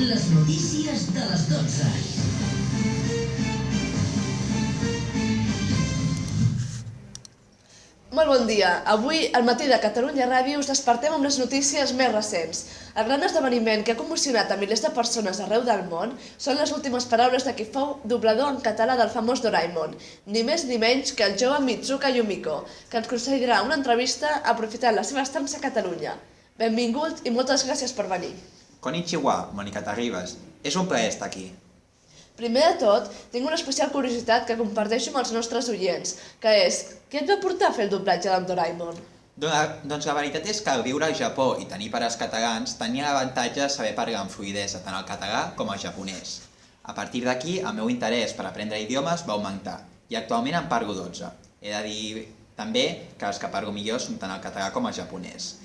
Les notícies de les 12. Molt bon dia. Avui, al matí de Catalunya Ràdio, us despertem amb les notícies més recents. El gran esdeveniment que ha commocionat a milers de persones arreu del món són les últimes paraules de qui fou doblador en català del famós Doraemon, ni més ni menys que el jove Mitsuka Yumiko, que ens concedirà una entrevista aprofitant la seva estança a Catalunya. Benvingut i moltes gràcies per venir. Konnichiwa, Mònica Terribas. És un plaer estar aquí. Primer de tot, tinc una especial curiositat que comparteixo amb els nostres oients, que és, què et va portar a fer el doblatge d'en Doraemon? Doncs la veritat és que al viure al Japó i tenir pares catalans tenia l'avantatge de saber parlar amb fluïdesa tant el català com el japonès. A partir d'aquí, el meu interès per aprendre idiomes va augmentar i actualment en parlo 12. He de dir també que els que parlo millor són tant el català com el japonès.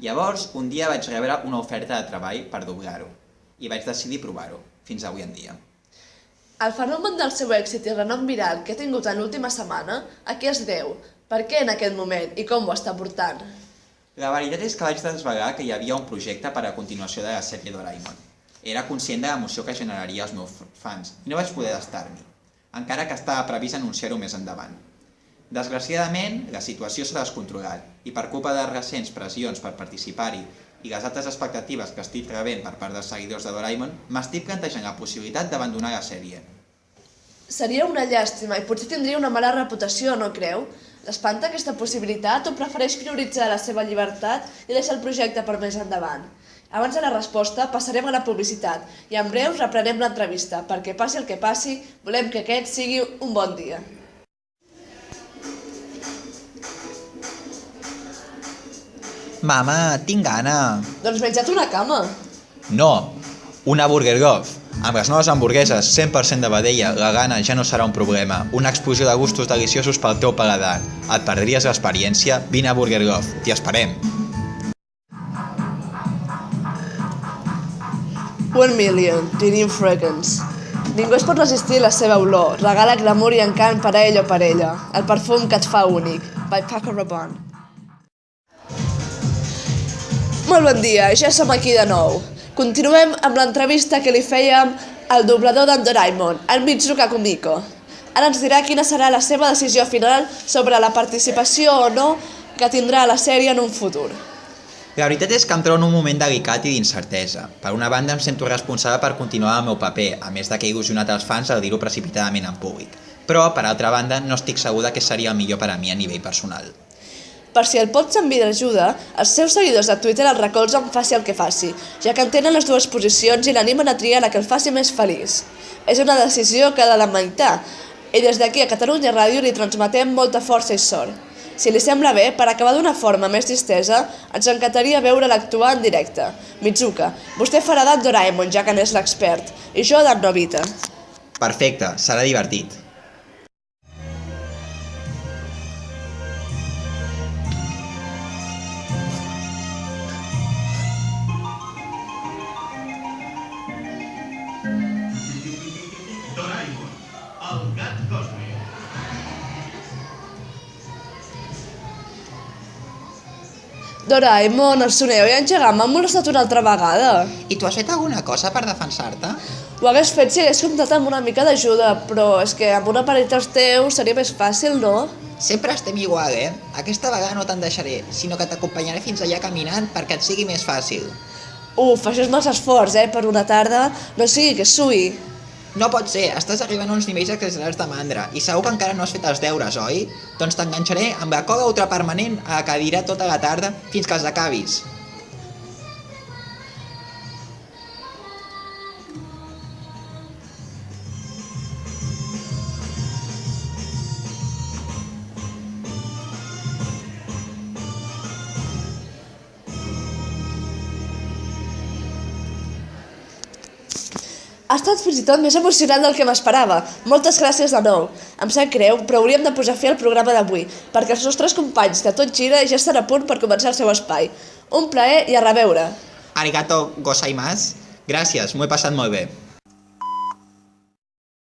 Llavors, un dia vaig rebre una oferta de treball per doblar-ho i vaig decidir provar-ho, fins avui en dia. El fenomen del seu èxit i renom viral que ha tingut en l'última setmana, a què es deu? Per què en aquest moment i com ho està portant? La veritat és que vaig desvelar que hi havia un projecte per a continuació de la sèrie Doraemon. Era conscient de l'emoció que generaria als meus fans i no vaig poder estar-m'hi, encara que estava previst anunciar-ho més endavant. Desgraciadament, la situació s'ha descontrolat i per culpa de recents pressions per participar-hi i les altres expectatives que estic rebent per part dels seguidors de Doraemon, m'estic plantejant la possibilitat d'abandonar la sèrie. Seria una llàstima i potser tindria una mala reputació, no creu? L'espanta aquesta possibilitat o prefereix prioritzar la seva llibertat i deixar el projecte per més endavant? Abans de la resposta, passarem a la publicitat i en breu reprenem l'entrevista, perquè passi el que passi, volem que aquest sigui un bon dia. Mama, tinc gana. Doncs menja't una cama. No, una Burger Love. Amb les noves hamburgueses 100% de vedella, la gana ja no serà un problema. Una explosió de gustos deliciosos pel teu paladar. Et perdries l'experiència? Vine a Burger Love. T'hi esperem. 1 million, Dinim Fragrance. Ningú es pot resistir a la seva olor. Regala glamour i encant per a ell o per ella. El perfum que et fa únic. By Paco Rabanne. Molt bon dia, ja som aquí de nou. Continuem amb l'entrevista que li fèiem al doblador d'en Doraemon, en Mitsuka Yumiko. Ara ens dirà quina serà la seva decisió final sobre la participació o no que tindrà a la sèrie en un futur. La veritat és que em trobo en un moment delicat i d'incertesa. Per una banda em sento responsable per continuar el meu paper, a més de que he il·lusionat els fans al dir-ho precipitadament en públic. Però, per altra banda, no estic segur que seria el millor per a mi a nivell personal. Per si el pots enviar ajuda, els seus seguidors de Twitter el recolzen faci el que faci, ja que entenen les dues posicions i l'animen a triar la que el faci més feliç. És una decisió que ha de lamentar, i des d'aquí a Catalunya Ràdio li transmetem molta força i sort. Si li sembla bé, per acabar d'una forma més distesa, ens encantaria veure'l actuar en directe. Mitsuka, vostè farà d'en Doraemon, ja que n'és l'expert, i jo d'en Nobita. Perfecte, serà divertit. Doraemon, el gat còsmic. Doraemon, el soneu i engegar m'han molestat una altra vegada. I tu has fet alguna cosa per defensar-te? Ho hagués fet si hagués comptat amb una mica d'ajuda, però és que amb una parella dels teus seria més fàcil, no? Sempre estem igual, eh? Aquesta vegada no te'n deixaré, sinó que t'acompanyaré fins allà caminant perquè et sigui més fàcil. Això és massa esforç, per una tarda. No sigui que sui. No pot ser, estàs arribant a uns nivells exagerats de mandra i segur que encara no has fet els deures, oi? Doncs t'enganxaré amb la cola ultrapermanent a la cadira tota la tarda fins que els acabis. Ha estat fins i tot més emocionant del que m'esperava. Moltes gràcies de nou. Em sap greu, però hauríem de posar fi al programa d'avui, perquè els nostres companys de Tot Gira ja estan a punt per començar el seu espai. Un plaer i a reveure. Arigato gozaimasu. Gràcies, m'ho he passat molt bé.